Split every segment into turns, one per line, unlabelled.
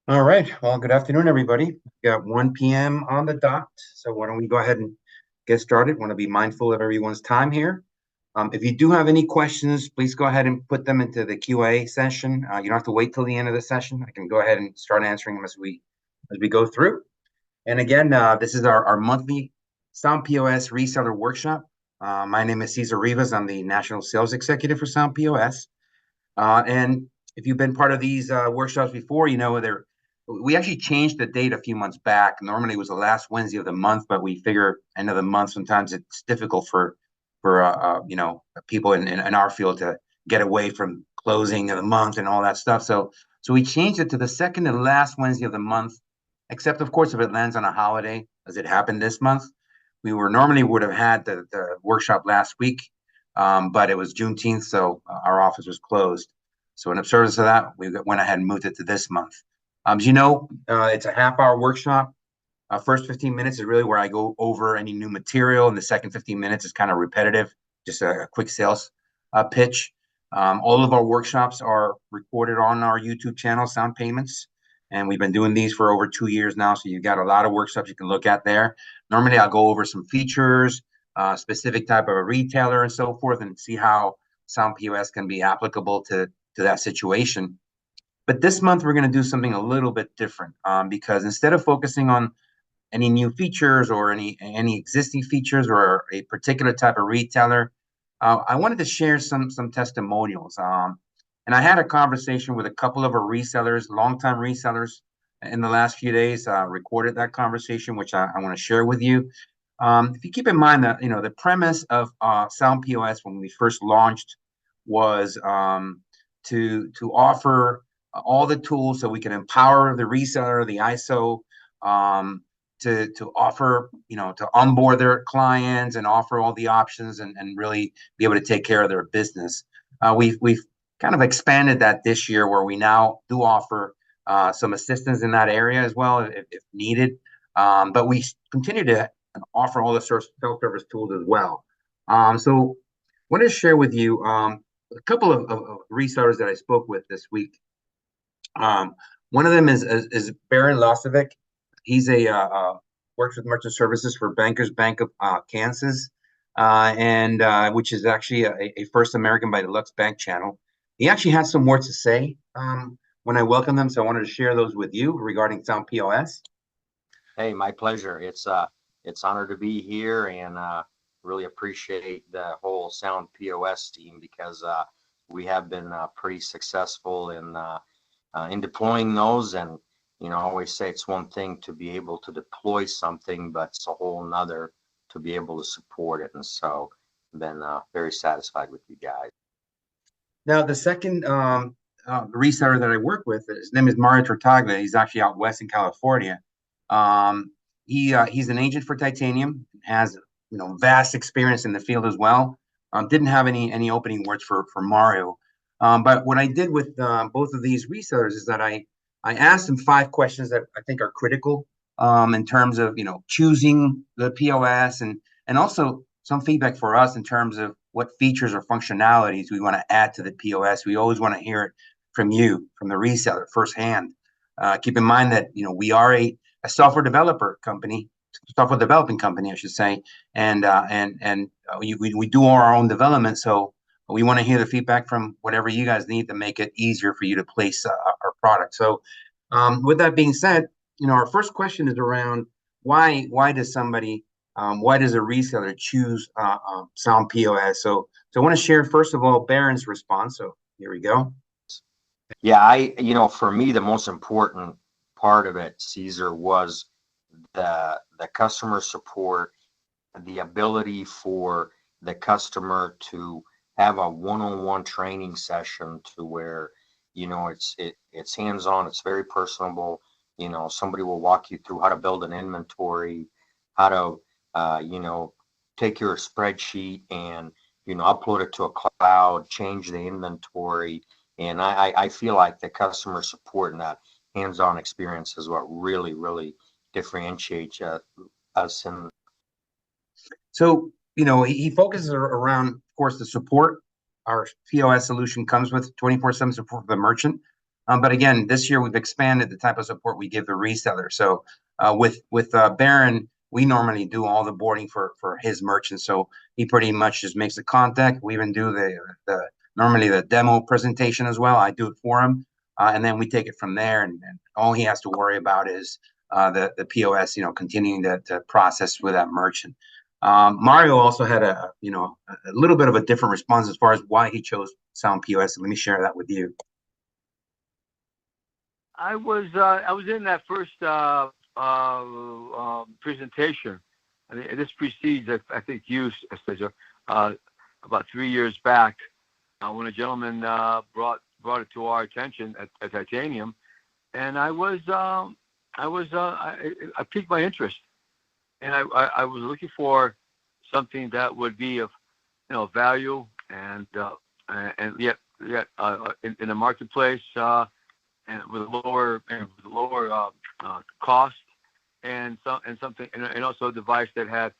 All right. Well, good afternoon, everybody. We got 1 p.m. on the dot. So why don't we go ahead and get started? Want to be mindful of everyone's time here. If you do have any questions, please go ahead and put them into the QA session. You don't have to wait till the end of the session. I can go ahead and start answering them as we go through. And again, this is our monthly Sound POS reseller workshop. My name is Cesar Rivas. I'm the National Sales Executive for Sound POS. And if you've been part of these workshops before, you know we actually changed the date a few months back. Normally it was the last Wednesday of the month, but we figure end of the month sometimes it's difficult for people in our field to get away from closing of the month and all that stuff. So we changed it to the second and last Wednesday of the month, except of course if it lands on a holiday, as it happened this month. We were normally would have had the workshop last week, but it was Juneteenth, so our office was closed. So in observance of that, we went ahead and moved it to this month. As you know, it's a half-hour workshop. First 15 minutes is really where I go over any new material, and the second 15 minutes is kind of repetitive, just a quick sales pitch. All of our workshops are recorded on our YouTube channel, Sound Payments, and we've been doing these for over 2 years now. So you've got a lot of workshops you can look at there. Normally, I'll go over some features, specific type of a retailer, and so forth, and see how Sound POS can be applicable to that situation. But this month, we're going to do something a little bit different because instead of focusing on any new features or any existing features or a particular type of retailer, I wanted to share some testimonials. And I had a conversation with a couple of our resellers, longtime resellers, in the last few days. Recorded that conversation, which I want to share with you. If you keep in mind that the premise of Sound POS when we first launched was to offer all the tools so we can empower the reseller, the ISO, um, to offer, to onboard their clients and offer all the options and really be able to take care of their business. We've kind of expanded that this year where we now do offer some assistance in that area as well if needed. But we continue to offer all the self-service tools as well. So I want to share with you a couple of resellers that I spoke with this week. Um, One of them is Baron Losovic. He's a works with merchant services for Bankers Bank of Kansas, and which is actually a First American by Deluxe Bank channel. He actually had some words to say when I welcomed him, so I wanted to share those with you regarding Sound POS.
Hey, my pleasure. It's honor to be here and really appreciate the whole Sound POS team because we have been pretty successful in deploying those. And I always say it's one thing to be able to deploy something, but it's a whole nother to be able to support it. And so I've been very satisfied with you guys.
Now, the second reseller that I work with, his name is Mario Tartaglia. He's actually out west in California. Um, he's an agent for Titanium, has vast experience in the field as well. Didn't have any opening words for Mario, but what I did with both of these resellers is that I asked them 5 questions that I think are critical in terms of choosing the POS and also some feedback for us in terms of what features or functionalities we want to add to the POS. We always want to hear it from you, from the reseller firsthand. Keep in mind that we are a software developer company, software developing company, I should say, and we do our own development. So we want to hear the feedback from whatever you guys need to make it easier for you to place our product. So with that being said, our first question is around why does a reseller choose Sound POS? So I want to share first of all Baron's response. So here we go.
Yeah, for me, the most important part of it, Caesar, was the customer support, the ability for the customer to have a one-on-one training session to where, it's hands-on, it's very personable. Somebody will walk you through how to build an inventory, how to, take your spreadsheet and, upload it to a cloud, change the inventory. And I feel like the customer support and that hands-on experience is what really, really differentiates us. And
So he focuses around, of course, the support. Our POS solution comes with 24/7 support for the merchant. But again, this year we've expanded the type of support we give the reseller. So with Baron, we normally do all the boarding for his merchants. So he pretty much just makes the contact. We even do the normally the demo presentation as well. I do it for him, and then we take it from there. And all he has to worry about is the POS, continuing to process with that merchant. Mario also had a little bit of a different response as far as why he chose Sound POS. Let me share that with you.
I was in that first presentation. I mean, this precedes, I think, you, Cesar, about 3 years back, when a gentleman brought it to our attention at Titanium, and I piqued my interest, and I was looking for something that would be of value and yet in the marketplace. And with lower cost, and something, and also a device that had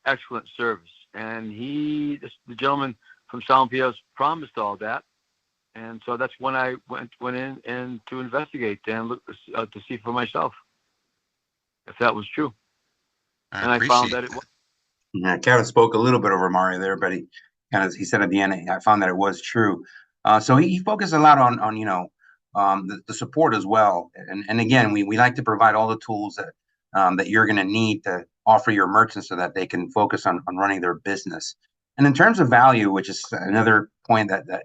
excellent service. And the gentleman from Sound POS promised all that, and so that's when I went in and to investigate and look to see for myself if that was true. And I found that it was.
Yeah, Kevin spoke a little bit over Mario there, but he said at the end, I found that it was true. So he focused a lot on the support as well. And again, we like to provide all the tools that you're going to need to offer your merchants so that they can focus on running their business. And in terms of value, which is another point that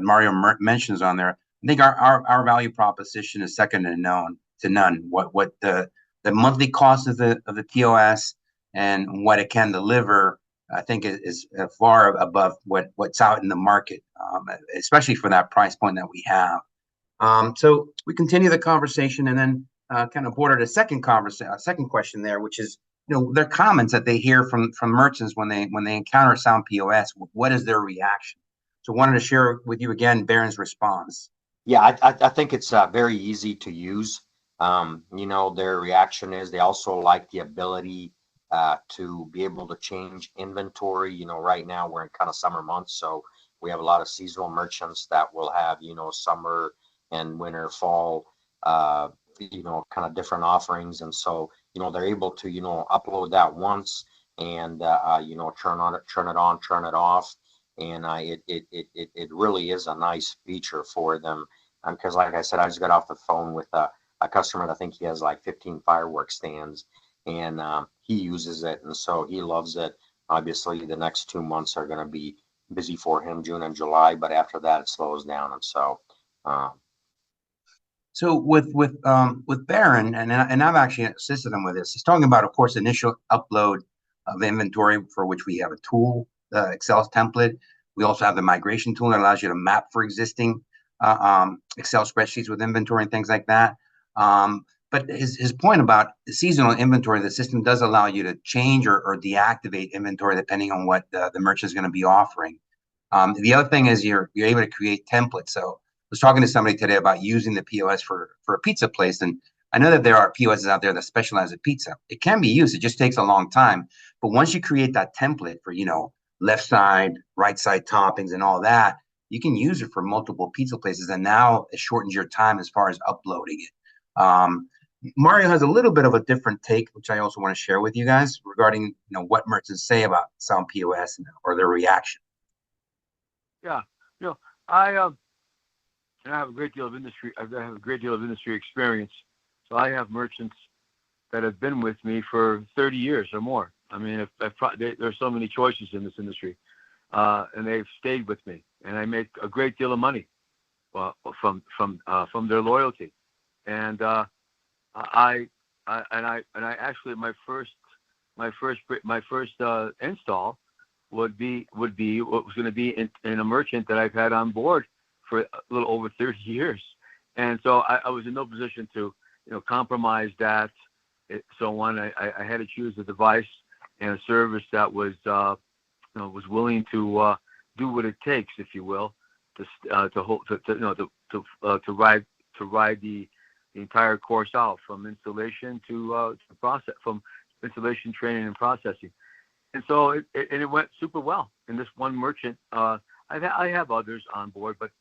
Mario mentions on there, I think our value proposition is second to none. What the monthly cost of the POS and what it can deliver, I think is far above what's out in the market, especially for that price point that we have. So we continue the conversation, and then kind of bordered a second question there, which is their comments that they hear from merchants when they encounter Sound POS. What is their reaction? So wanted to share with you again Baron's response.
Yeah, I think it's very easy to use. Their reaction is they also like the ability to be able to change inventory. Right now we're in kind of summer months, so we have a lot of seasonal merchants that will have, summer and winter, fall, kind of different offerings. And so, they're able to, upload that once and, turn it on, turn it off. And it really is a nice feature for them. Because like I said, I just got off the phone with a customer that I think he has like 15 fireworks stands, and he uses it, and so he loves it. Obviously, the next 2 months are going to be busy for him, June and July, but after that it slows down. And so
So with Baron, and I've actually assisted him with this. He's talking about, of course, initial upload of inventory, for which we have a tool, the Excel template. We also have the migration tool that allows you to map for existing Excel spreadsheets with inventory and things like that. But his point about the seasonal inventory, the system does allow you to change or deactivate inventory depending on what the merchant is going to be offering. The other thing is you're able to create templates. So I was talking to somebody today about using the POS for a pizza place, and I know that there are POSs out there that specialize in pizza. It can be used; it just takes a long time. But once you create that template for left side, right side toppings and all that, you can use it for multiple pizza places, and now it shortens your time as far as uploading it. Mario has a little bit of a different take, which I also want to share with you guys regarding what merchants say about Sound POS or their reaction.
Yeah, I have a great deal of industry. I have a great deal of industry experience. So I have merchants that have been with me for 30 years or more. I mean, there's so many choices in this industry, and they've stayed with me, and I make a great deal of money from their loyalty. And I actually my first install would be what was going to be in a merchant that I've had on board for a little over 30 years. And so I was in no position to compromise that. So I had to choose a device and a service that was was willing to do what it takes, if you will, to ride the entire course out, from installation to process, from installation, training, and processing. And so it went super well. And this one merchant, I have others on board, but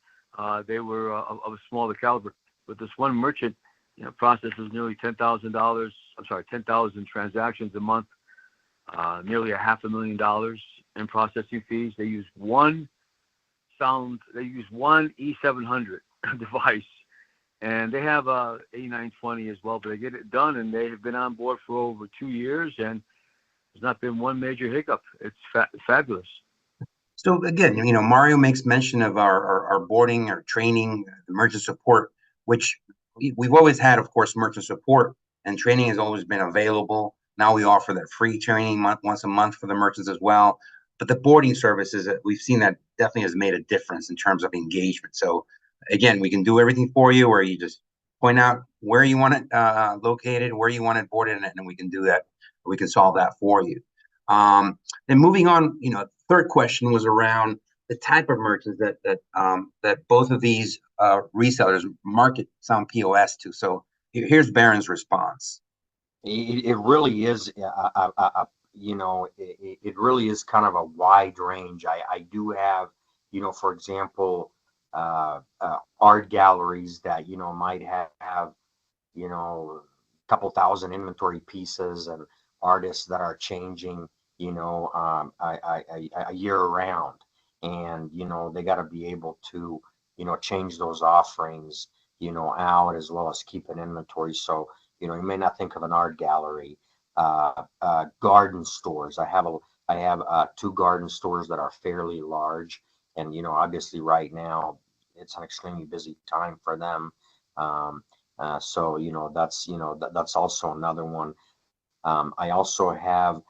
they were of a smaller caliber. But this one merchant, processes nearly $10,000. I'm sorry, 10,000 transactions a month, nearly $500,000 in processing fees. They use one E700 device, and they have a A920 as well. But they get it done, and they have been on board for over 2 years, and there's not been one major hiccup. It's fabulous.
So again, Mario makes mention of our boarding, our training, the merchant support, which we've always had, of course, merchant support, and training has always been available. Now we offer that free training once a month for the merchants as well. But the boarding services, we've seen that definitely has made a difference in terms of engagement. So again, we can do everything for you, where you just point out where you want it located, where you want it boarded, and we can do that. We can solve that for you. Then moving on, third question was around the type of merchants that both of these resellers market Sound POS to. So here's Baron's response.
It really is, it really is kind of a wide range. I do have, for example, art galleries that, might have, a couple thousand inventory pieces, and artists that are changing, a year round. And, they got to be able to, change those offerings, out, as well as keep an inventory. So, you may not think of an art gallery. Garden stores. I have 2 garden stores that are fairly large, and obviously right now it's an extremely busy time for them. So that's also another one. I also have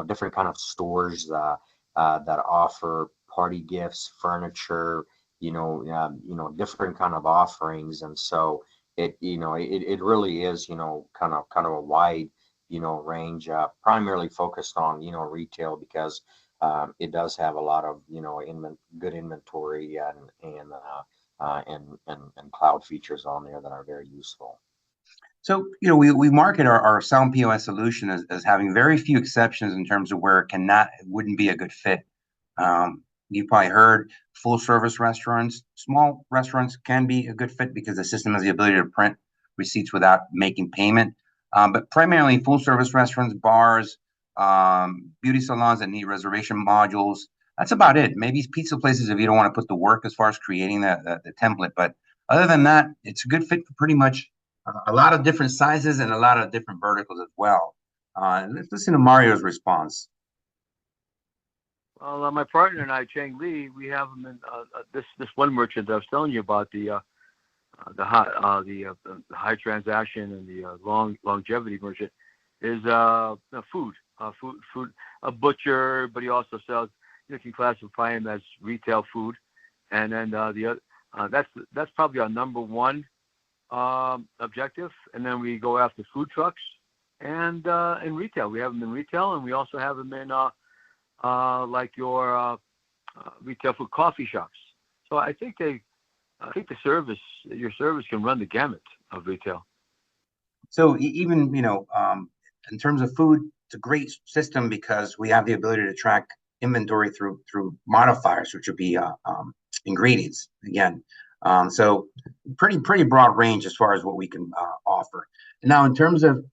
different kind of stores that offer party gifts, furniture, different kind of offerings. And so it really is, kind of a wide, range, primarily focused on, retail, because it does have a lot of, good inventory and cloud features on there that are very useful.
So, we market our Sound POS solution as having very few exceptions in terms of where it wouldn't be a good fit. You've probably heard full service restaurants, small restaurants can be a good fit because the system has the ability to print receipts without making payment. But primarily full service restaurants, bars, beauty salons that need reservation modules. That's about it. Maybe pizza places if you don't want to put the work as far as creating the template. But other than that, it's a good fit for pretty much a lot of different sizes and a lot of different verticals as well. Let's listen to Mario's response.
Well, my partner and I, Chang Lee, we have them in this one merchant that I was telling you about, the high transaction and the longevity merchant, is food, a butcher, but he also sells. You can classify him as retail food, and then the other that's probably our number one objective. And then we go after food trucks and in retail. We have them in retail, and we also have them in like your retail food coffee shops. So I think your service can run the gamut of retail.
So even in terms of food, it's a great system because we have the ability to track inventory through modifiers, which would be ingredients again. So pretty broad range as far as what we can offer. And now in terms of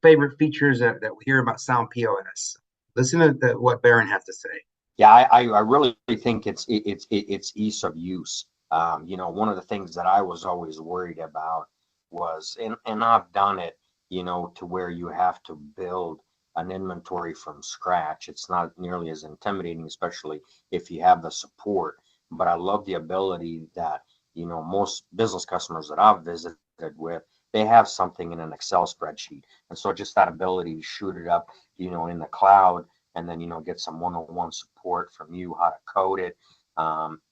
favorite features that we hear about Sound POS, listen to what Baron has to say.
Yeah, I really think it's ease of use. One of the things that I was always worried about was, and I've done it, to where you have to build an inventory from scratch. It's not nearly as intimidating, especially if you have the support. But I love the ability that, most business customers that I've visited with, they have something in an Excel spreadsheet. And so just that ability to shoot it up, in the cloud, and then, get some one-on-one support from you, how to code it.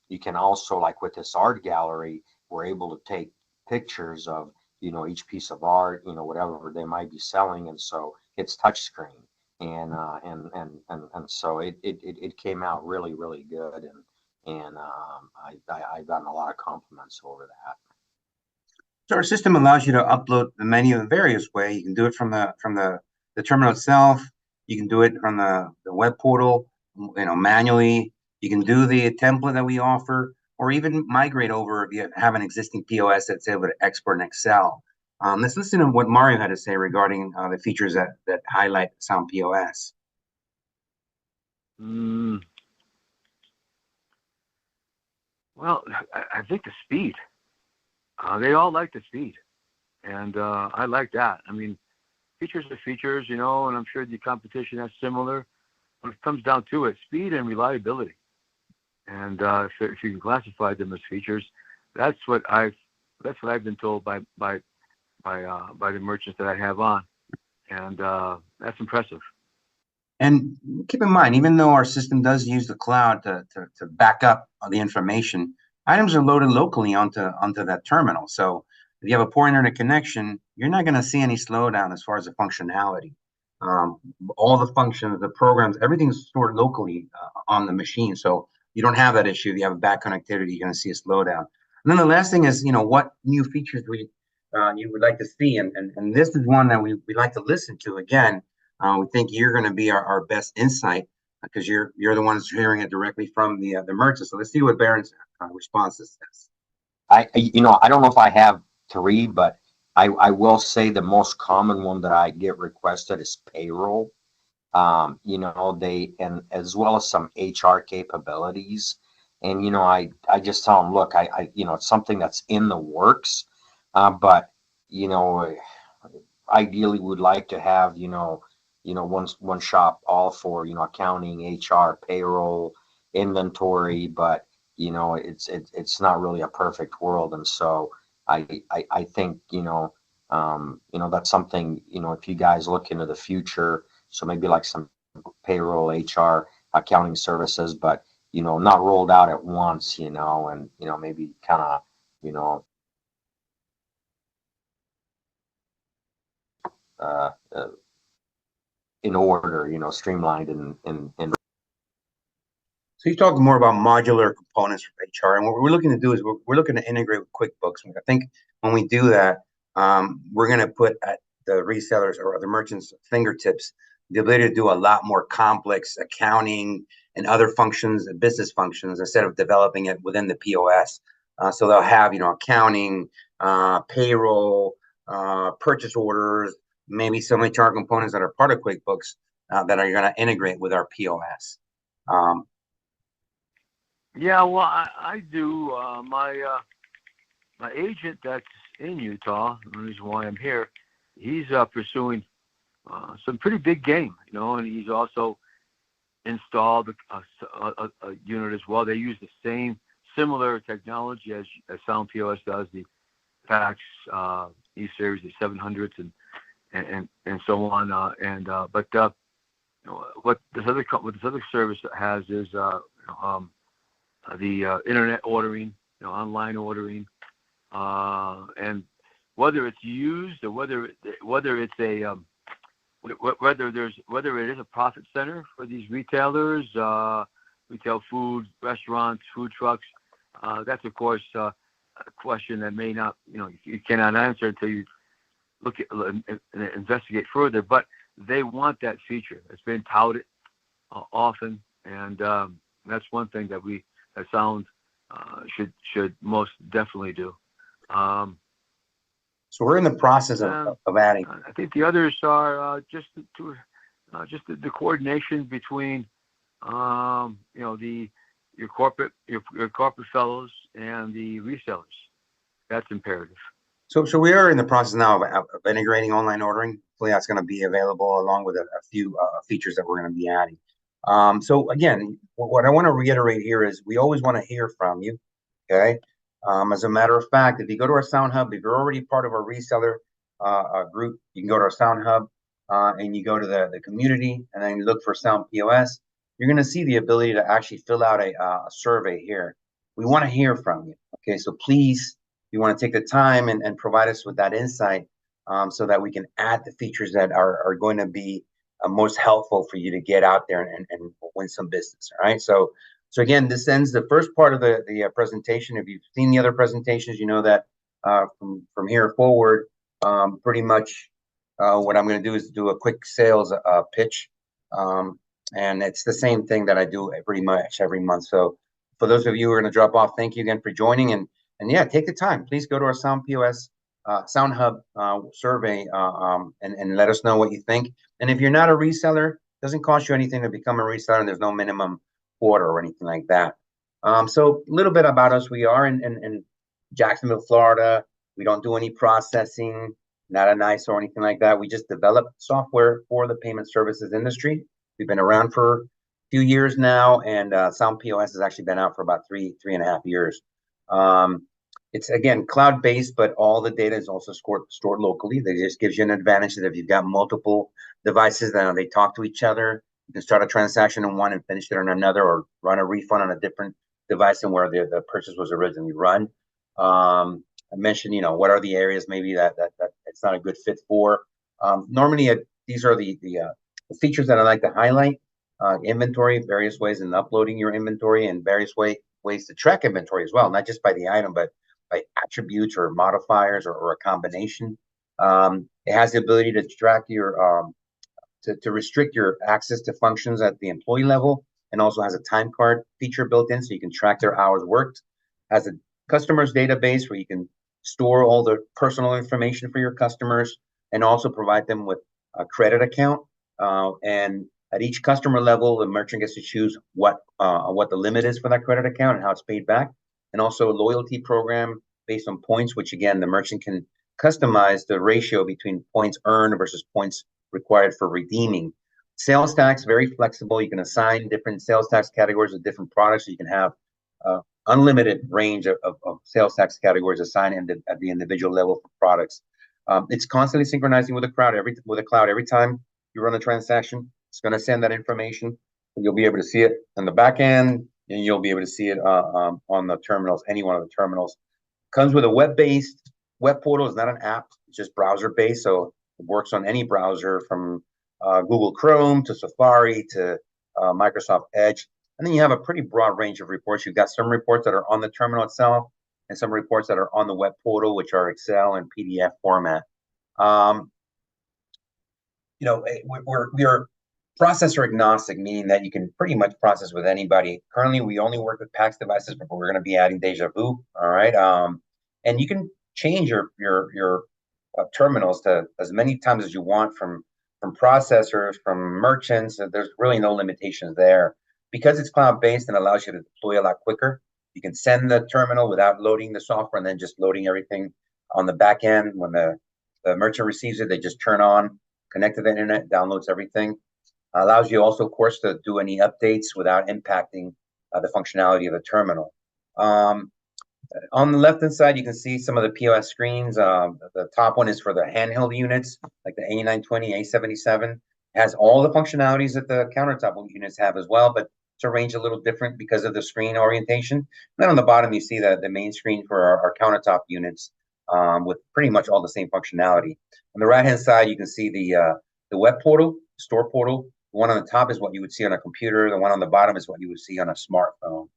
You can also, like with this art gallery, we're able to take pictures of, each piece of art, whatever they might be selling. And so it's touchscreen. And so it came out really, really good. And I've gotten a lot of compliments over that.
So our system allows you to upload the menu in various ways. You can do it from the terminal itself. You can do it from the web portal, manually. You can do the template that we offer, or even migrate over if you have an existing POS that's able to export in Excel. Let's listen to what Mario had to say regarding the features that highlight Sound POS.
Well, I think the speed. They all like the speed, and I like that. I mean, features are features, and I'm sure the competition has similar. When it comes down to it, speed and reliability. And if you can classify them as features, that's what I've been told by the merchants that I have on, and that's impressive.
And keep in mind, even though our system does use the cloud to back up the information, items are loaded locally onto that terminal. So if you have a poor internet connection, you're not going to see any slowdown as far as the functionality. All the functions, the programs, everything's stored locally on the machine. So you don't have that issue. If you have a bad connectivity, you're going to see a slowdown. And then the last thing is, what new features you would like to see. And this is one that we like to listen to again. We think you're going to be our best insight because you're the ones hearing it directly from the merchant. So let's see what Baron's response is.
I don't know if I have three, but I will say the most common one that I get requested is payroll. They, and as well as some HR capabilities. And, I just tell them, look, it's something that's in the works. But, ideally would like to have, one shop all for, accounting, HR, payroll, inventory, but, it's not really a perfect world. And so I think, that's something, if you guys look into the future, so maybe like some payroll, HR, accounting services, but, not rolled out at once, and, maybe kind of, uh, uh, in order, streamlined and
So you talked more about modular components for HR, and what we're looking to do is we're looking to integrate with QuickBooks. And I think when we do that, we're going to put at the resellers or the merchants' fingertips the ability to do a lot more complex accounting and other functions and business functions instead of developing it within the POS. So they'll have accounting, payroll, purchase orders, maybe some HR components that are part of QuickBooks that are going to integrate with our POS.
Yeah, well, I do. My agent that's in Utah, the reason why I'm here, he's pursuing some pretty big game, and he's also installed a unit as well. They use the same similar technology as Sound POS does, the fax E-Series, the 700s, and so on. But what this other service has is the internet ordering, online ordering, and whether it's used or whether it's a whether it is a profit center for these retailers, retail food, restaurants, food trucks. That's of course a question that may not, you cannot answer until you look at and investigate further. But they want that feature. It's been touted often, and that's one thing that Sound should most definitely do.
So we're in the process of adding.
I think the others are just the coordination between your corporate fellows and the resellers. That's imperative.
So we are in the process now of integrating online ordering. Hopefully that's going to be available along with a few features that we're going to be adding. So again, what I want to reiterate here is we always want to hear from you. Okay. As a matter of fact, if you go to our Sound Hub, if you're already part of our reseller group, you can go to our Sound Hub and you go to the community and then you look for Sound POS. You're going to see the ability to actually fill out a survey here. We want to hear from you. Okay. So please, you want to take the time and provide us with that insight so that we can add the features that are going to be most helpful for you to get out there and win some business. All right. So again, this ends the first part of the presentation. If you've seen the other presentations, you know that from here forward, pretty much what I'm going to do is do a quick sales pitch. And it's the same thing that I do pretty much every month. So For those of you who are going to drop off, thank you again for joining. And yeah, take the time. Please go to our Sound POS, Sound Hub survey and let us know what you think. And if you're not a reseller, it doesn't cost you anything to become a reseller, and there's no minimum quota or anything like that. So a little bit about us. We are in Jacksonville, Florida. We don't do any processing, not a nice or anything like that. We just develop software for the payment services industry. We've been around for a few years now, and Sound POS has actually been out for about three and a half years. It's again cloud-based, but all the data is also stored locally. That just gives you an advantage that if you've got multiple devices, then they talk to each other. You can start a transaction on one and finish it on another, or run a refund on a different device than where the purchase was originally run. I mentioned, what are the areas maybe that it's not a good fit for. Normally, these are the features that I like to highlight. Inventory, various ways in uploading your inventory, and various ways to track inventory as well, not just by the item, but by attributes or modifiers or a combination. It has the ability to track your to restrict your access to functions at the employee level, and also has a time card feature built in so you can track their hours worked. Has a customers database where you can store all the personal information for your customers, and also provide them with a credit account. And at each customer level, the merchant gets to choose what the limit is for that credit account and how it's paid back. And also a loyalty program based on points, which again, the merchant can customize the ratio between points earned versus points required for redeeming. Sales tax, very flexible. You can assign different sales tax categories of different products, so you can have unlimited range of sales tax categories assigned at the individual level for products. It's constantly synchronizing with the cloud every time you run a transaction. It's going to send that information, and you'll be able to see it on the back end, and you'll be able to see it on the terminals, any one of the terminals. Comes with a web portal. Is not an app, it's just browser based, so it works on any browser from Google Chrome to Safari to Microsoft Edge. And then you have a pretty broad range of reports. You've got some reports that are on the terminal itself, and some reports that are on the web portal, which are Excel and PDF format. We are processor agnostic, meaning that you can pretty much process with anybody. Currently, we only work with PAX devices, but we're going to be adding Deja Vu. All right, and you can change your terminals to as many times as you want from processors, from merchants. There's really no limitations there. Because it's cloud-based and allows you to deploy a lot quicker, you can send the terminal without loading the software and then just loading everything on the back end. When the merchant receives it, they just turn on, connect to the internet, downloads everything. Allows you also, of course, to do any updates without impacting the functionality of the terminal. On the left-hand side, you can see some of the POS screens. The top one is for the handheld units, like the A920, A77. It has all the functionalities that the countertop units have as well, but it's arranged a little different because of the screen orientation. And then on the bottom, you see the main screen for our countertop units with pretty much all the same functionality. On the right-hand side, you can see the web portal, store portal. The one on the top is what you would see on a computer. The one on the bottom is what you would see on a smartphone.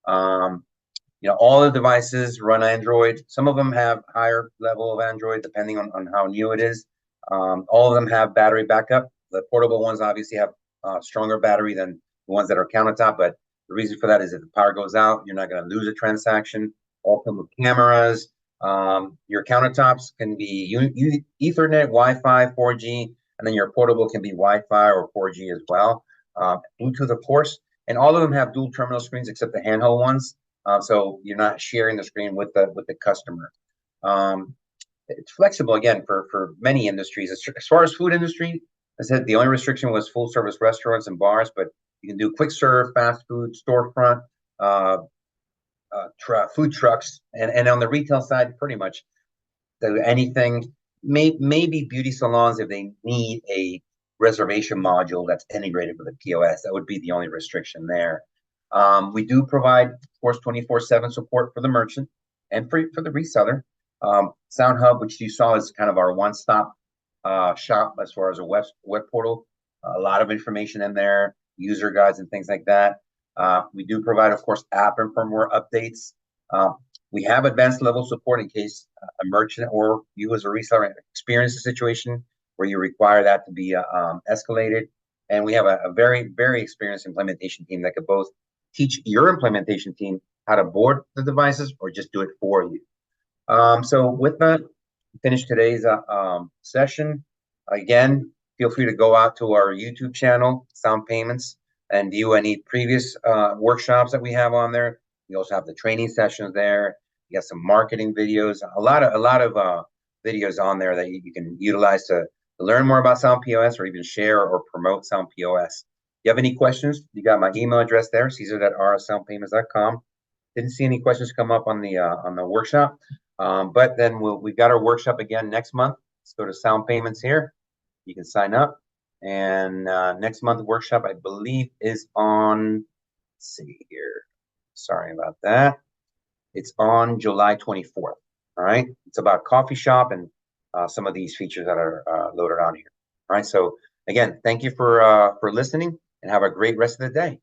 All the devices run Android. Some of them have higher level of Android, depending on how new it is. All of them have battery backup. The portable ones obviously have stronger battery than the ones that are countertop, but the reason for that is if the power goes out, you're not going to lose a transaction. All come with cameras. Your countertops can be Ethernet, Wi-Fi, 4G, and then your portable can be Wi-Fi or 4G as well. Bluetooth, of course, and all of them have dual terminal screens except the handheld ones. So you're not sharing the screen with the customer. It's flexible again for many industries. As far as food industry, I said the only restriction was full service restaurants and bars, but you can do quick serve, fast food, storefront, food trucks, and on the retail side, pretty much anything. Maybe beauty salons if they need a reservation module that's integrated with the POS. That would be the only restriction there. We do provide, of course, 24/7 support for the merchant and for the reseller. Sound Hub, which you saw, is kind of our one-stop shop as far as a web portal. A lot of information in there, user guides and things like that. We do provide, of course, app and firmware updates. We have advanced level support in case a merchant or you as a reseller experience a situation where you require that to be escalated. And we have a very, very experienced implementation team that could both teach your implementation team how to board the devices or just do it for you. So with that, finish today's session. Again, feel free to go out to our YouTube channel, Sound Payments, and view any previous workshops that we have on there. We also have the training sessions there. You got some marketing videos, a lot of videos on there that you can utilize to learn more about Sound POS or even share or promote Sound POS. If you have any questions, you got my email address there, caesar@rssoundpayments.com. Didn't see any questions come up on the workshop, but then we've got our workshop again next month. Let's go to Sound Payments here. You can sign up, and next month workshop I believe is on. Let's see here. Sorry about that. It's on July 24th. All right. It's about coffee shop and some of these features that are loaded on here. All right. So again, thank you for listening, and have a great rest of the day.